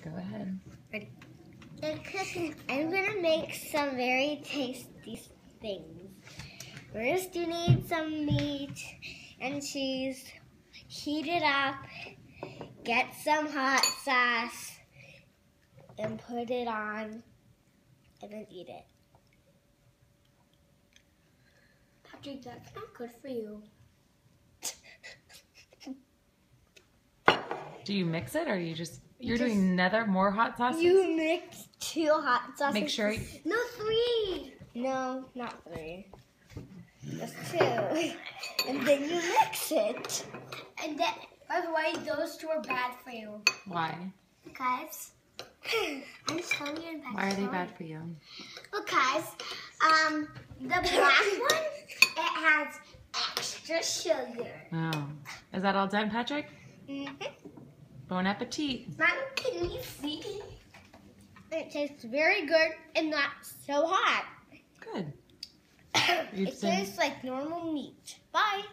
Go ahead. Ready? I'm gonna make some very tasty things. First, you need some meat and cheese. Heat it up. Get some hot sauce and put it on, and then eat it. Patrick, that's not good for you. Do you mix it, or you're doing more hot sauces? You mix 2 hot sauces. Make sure. No, 3. No, not 3. Just 2. And then you mix it. And then, by the way, those 2 are bad for you. Why? Because I'm telling you. Why are they bad for you? Because the black one, it has extra sugar. Oh, is that all done, Patrick? Mm-hmm. Bon appetit. Mom, can you see? It tastes very good and not so hot. Good. It tastes like normal meat. Bye.